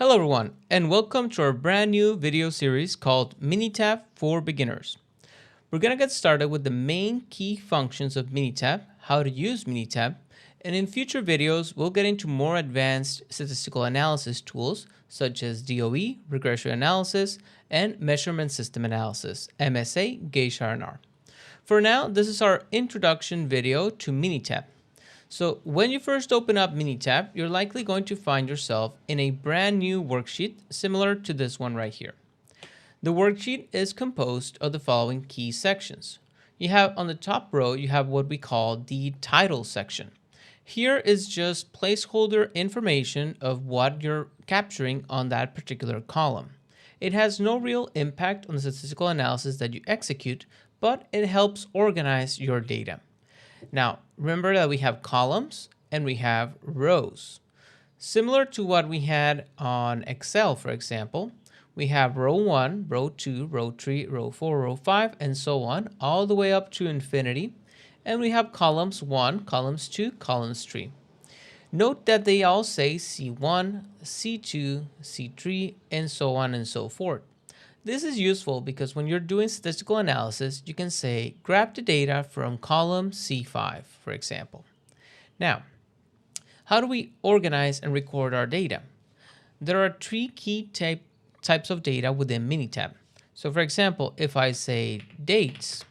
Hello everyone, and welcome to our brand new video series called Minitab for Beginners. We're going to get started with the main key functions of Minitab, how to use Minitab, and in future videos we'll get into more advanced statistical analysis tools such as DOE, regression analysis, and measurement system analysis, MSA, gauge R&R. For now, this is our introduction video to Minitab. So when you first open up Minitab, you're likely going to find yourself in a brand new worksheet similar to this one right here. The worksheet is composed of the following key sections. You have on the top row, you have what we call the title section. Here is just placeholder information of what you're capturing on that particular column. It has no real impact on the statistical analysis that you execute, but it helps organize your data. Now, remember that we have columns and we have rows. Similar to what we had on Excel, for example, we have row 1, row 2, row 3, row 4, row 5, and so on, all the way up to infinity. And we have columns 1, columns 2, columns 3. Note that they all say C1, C2, C3, and so on and so forth. This is useful because when you're doing statistical analysis, you can say, grab the data from column C5, for example. Now, how do we organize and record our data? There are three key types of data within Minitab. So for example, if I say dates,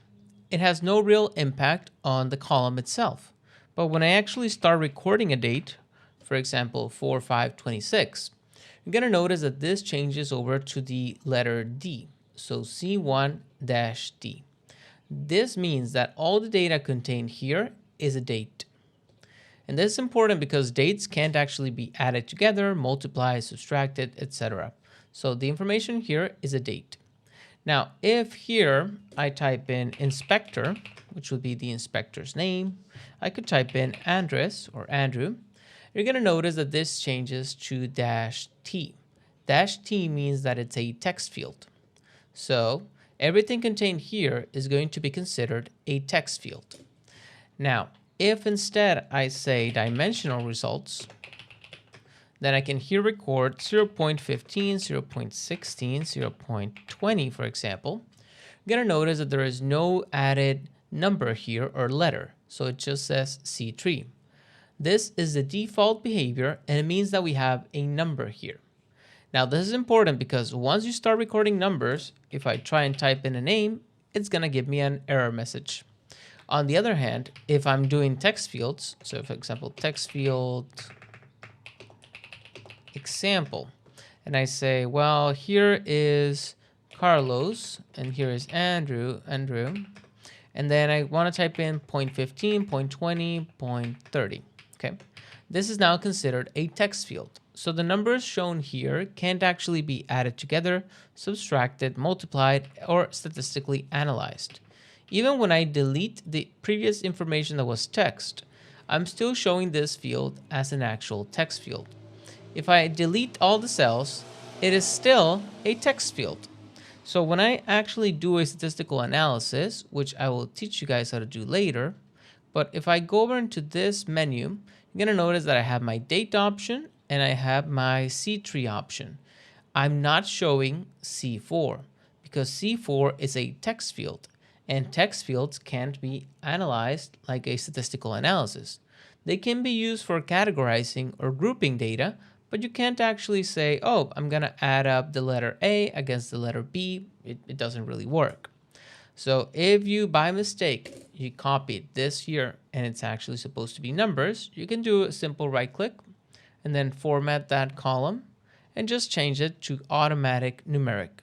it has no real impact on the column itself. But when I actually start recording a date, for example, 4/5/26, you're going to notice that this changes over to the letter D, so C1-D. This means that all the data contained here is a date. And this is important because dates can't actually be added together, multiplied, subtracted, etc. So the information here is a date. Now, if here I type in inspector, which would be the inspector's name, I could type in Andres or Andrew. You're going to notice that this changes to -T. -T means that it's a text field. So everything contained here is going to be considered a text field. Now, if instead I say dimensional results, then I can here record 0.15, 0.16, 0.20, for example. You're going to notice that there is no added number here or letter, so it just says C3. This is the default behavior, and it means that we have a number here. Now, this is important because once you start recording numbers, if I try and type in a name, it's going to give me an error message. On the other hand, if I'm doing text fields, so for example, text field example, and I say, well, here is Carlos, and here is Andrew, and then I want to type in 0.15, 0.20, 0.30. Okay, this is now considered a text field. So the numbers shown here can't actually be added together, subtracted, multiplied, or statistically analyzed. Even when I delete the previous information that was text, I'm still showing this field as an actual text field. If I delete all the cells, it is still a text field. So when I actually do a statistical analysis, which I will teach you guys how to do later, but if I go over into this menu, you're going to notice that I have my date option and I have my C3 option. I'm not showing C4 because C4 is a text field, and text fields can't be analyzed like a statistical analysis. They can be used for categorizing or grouping data, but you can't actually say, oh, I'm going to add up the letter A against the letter B. It doesn't really work. So if you, by mistake, you copied this here and it's actually supposed to be numbers, you can do a simple right click and then format that column and just change it to automatic numeric.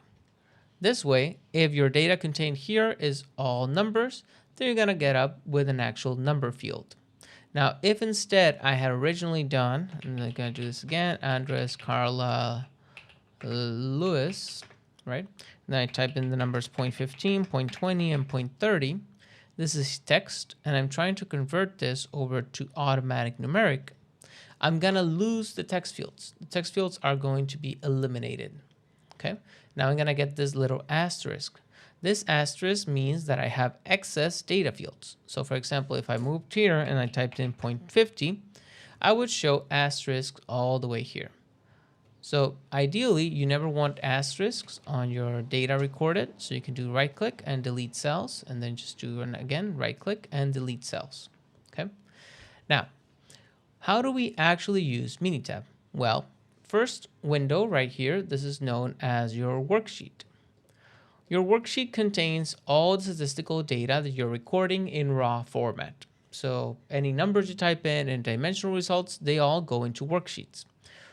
This way, if your data contained here is all numbers, then you're going to get up with an actual number field. Now, if instead I had originally done, and I'm going to do this again, Andres, Carla, Luis, right? And then I type in the numbers 0.15, 0.20, and 0.30. This is text, and I'm trying to convert this over to automatic numeric. I'm going to lose the text fields. The text fields are going to be eliminated. Okay, now I'm going to get this little asterisk. This asterisk means that I have excess data fields. So for example, if I moved here and I typed in 0.50, I would show asterisk all the way here. So ideally, you never want asterisks on your data recorded. So you can do right click and delete cells, and then just do it again, right click and delete cells. Okay. Now, how do we actually use Minitab? Well, first window right here, this is known as your worksheet. Your worksheet contains all the statistical data that you're recording in raw format. So any numbers you type in and dimensional results, they all go into worksheets.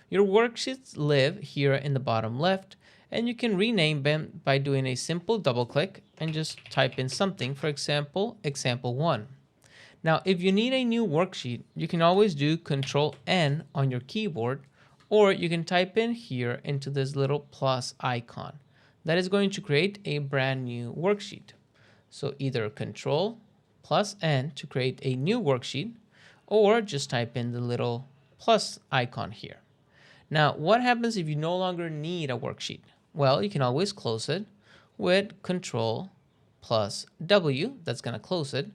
Your worksheets live here in the bottom left, and you can rename them by doing a simple double click and just type in something, for example, example 1. Now, if you need a new worksheet, you can always do Control N on your keyboard, or you can type in here into this little plus icon. That is going to create a brand new worksheet. So either Control plus N to create a new worksheet, or just type in the little plus icon here. Now, what happens if you no longer need a worksheet? Well, you can always close it with Control plus W. That's going to close it.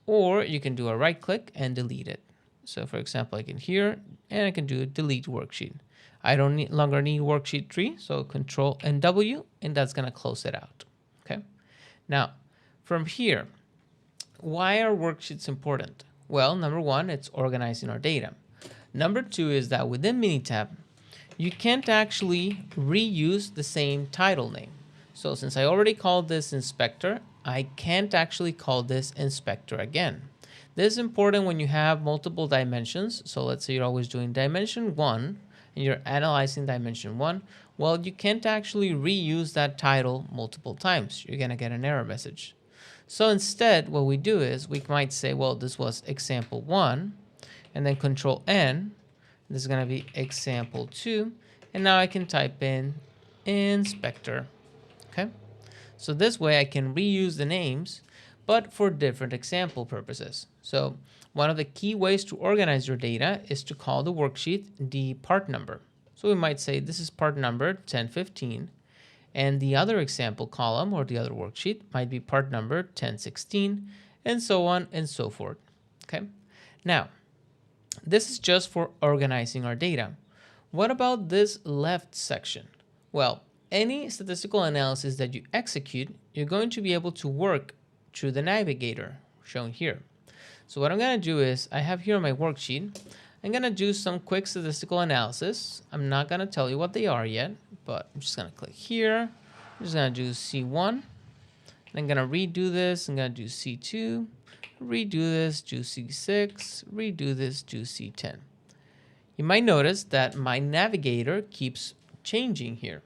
Or you can do a right click and delete it. So for example, I can here and I can do delete worksheet. I don't longer need worksheet 3, so Control and W, and that's going to close it out. Okay. Now, from here, why are worksheets important? Well, number one, it's organizing our data. Number two is that within Minitab, you can't actually reuse the same title name. So since I already called this inspector, I can't actually call this inspector again. This is important when you have multiple dimensions. So let's say you're always doing dimension 1 and you're analyzing dimension 1. Well, you can't actually reuse that title multiple times. You're going to get an error message. So instead, what we do is we might say, well, this was example 1, and then Control N. This is going to be example 2, and now I can type in inspector. Okay, so this way I can reuse the names, but for different example purposes. So one of the key ways to organize your data is to call the worksheet the part number. So we might say this is part number 1015, and the other example column or the other worksheet might be part number 1016, and so on and so forth. Okay, now this is just for organizing our data. What about this left section? Well, any statistical analysis that you execute, you're going to be able to work through the navigator shown here. So what I'm going to do is I have here on my worksheet, I'm going to do some quick statistical analysis. I'm not going to tell you what they are yet, but I'm just going to click here. I'm just going to do C1. And I'm going to redo this. I'm going to do C2, redo this, do C6, redo this, do C10. You might notice that my navigator keeps changing here.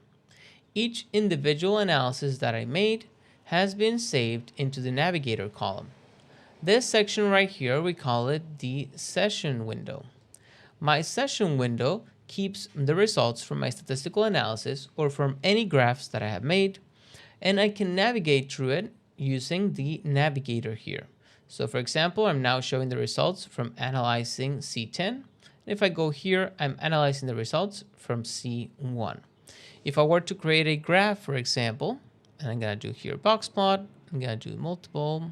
Each individual analysis that I made has been saved into the navigator column. This section right here, we call it the session window. My session window keeps the results from my statistical analysis or from any graphs that I have made, and I can navigate through it using the navigator here. So for example, I'm now showing the results from analyzing C10. If I go here, I'm analyzing the results from C1. If I were to create a graph, for example, and I'm going to do here box plot, I'm going to do multiple,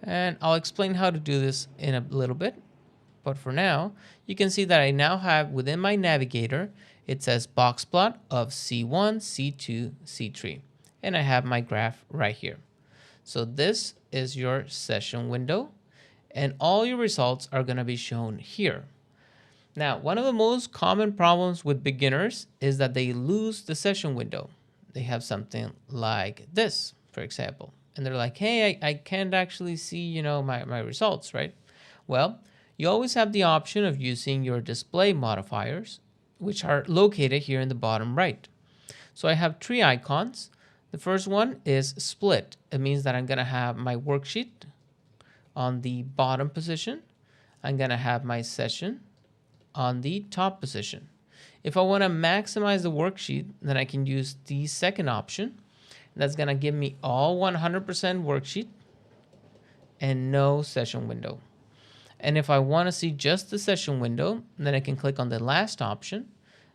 and I'll explain how to do this in a little bit. But for now, you can see that I now have within my navigator, it says box plot of C1, C2, C3, and I have my graph right here. So this is your session window, and all your results are going to be shown here. Now, one of the most common problems with beginners is that they lose the session window. They have something like this, for example, and they're like, hey, I can't actually see, my results, right? Well, you always have the option of using your display modifiers, which are located here in the bottom right. So I have 3 icons. The first one is split. It means that I'm going to have my worksheet on the bottom position. I'm going to have my session on the top position. If I want to maximize the worksheet, then I can use the second option. That's going to give me all 100% worksheet and no session window. And if I want to see just the session window, then I can click on the last option,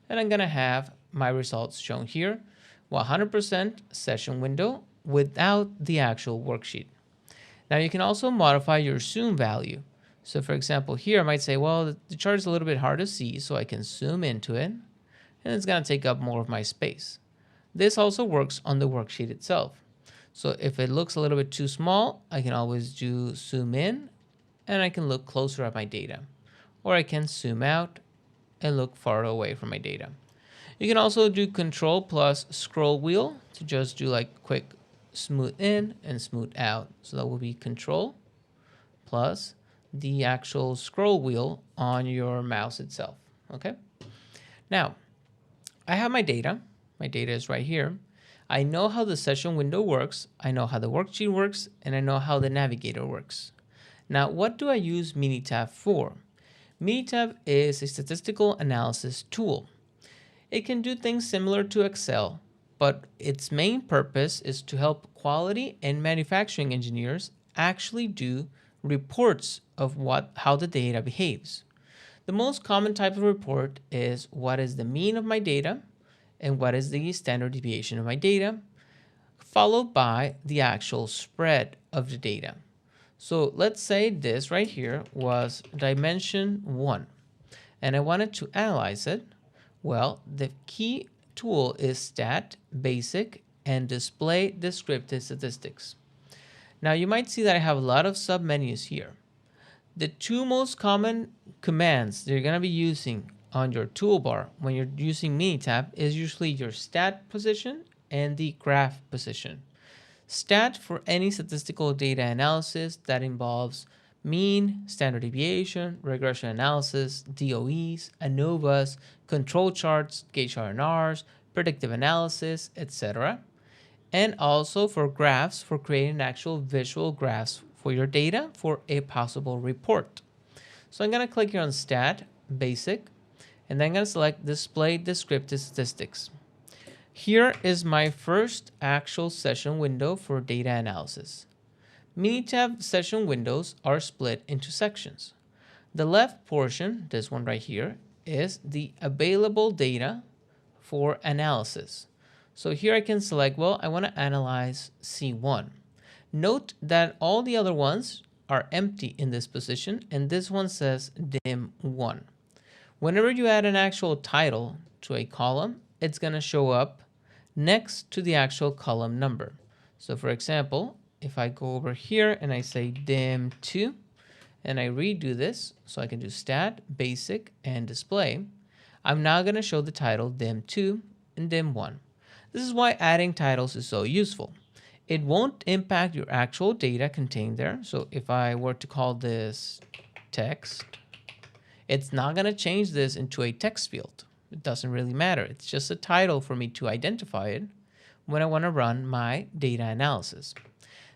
and I'm going to have my results shown here, 100% session window without the actual worksheet. Now you can also modify your zoom value. So for example, here I might say, well, the chart is a little bit hard to see, so I can zoom into it. and it's going to take up more of my space. This also works on the worksheet itself. So if it looks a little bit too small, I can always do zoom in and I can look closer at my data. Or I can zoom out and look far away from my data. You can also do control plus scroll wheel to just do like quick smooth in and smooth out. So that will be control plus the actual scroll wheel on your mouse itself. Okay. Now, I have my data. My data is right here. I know how the session window works. I know how the worksheet works, and I know how the navigator works. Now, what do I use Minitab for? Minitab is a statistical analysis tool. It can do things similar to Excel, but its main purpose is to help quality and manufacturing engineers actually do reports of how the data behaves. The most common type of report is what is the mean of my data and what is the standard deviation of my data, followed by the actual spread of the data. So let's say this right here was dimension 1, and I wanted to analyze it. Well, the key tool is stat, basic, and display descriptive statistics. Now you might see that I have a lot of submenus here. The two most common commands that you're going to be using on your toolbar when you're using Minitab is usually your stat position and the graph position. Stat for any statistical data analysis that involves mean, standard deviation, regression analysis, DOEs, ANOVAs, control charts, gauge R&Rs, predictive analysis, etc. And also for graphs, for creating actual visual graphs for your data for a possible report. So I'm going to click here on Stat, Basic, and then I'm going to select Display Descriptive Statistics. Here is my first actual session window for data analysis. Minitab session windows are split into sections. The left portion, this one right here, is the available data for analysis. So here I can select, well, I want to analyze C1. Note that all the other ones are empty in this position, and this one says dim1. Whenever you add an actual title to a column, it's going to show up next to the actual column number. So for example, if I go over here and I say dim2 and I redo this, so I can do stat, basic, and display, I'm now going to show the title dim2 and dim1. This is why adding titles is so useful. It won't impact your actual data contained there. So if I were to call this text, it's not going to change this into a text field. It doesn't really matter. It's just a title for me to identify it when I want to run my data analysis.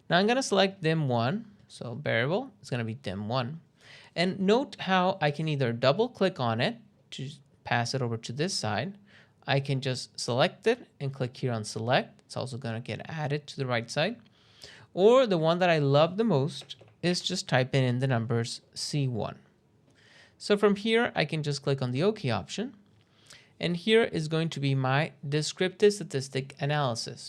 Now I'm going to select dim1. So variable is going to be dim1. And note how I can either double click on it to pass it over to this side. I can just select it and click here on select. It's also going to get added to the right side. Or the one that I love the most is just typing in the numbers C1. So from here, I can just click on the OK option. And here is going to be my descriptive statistic analysis.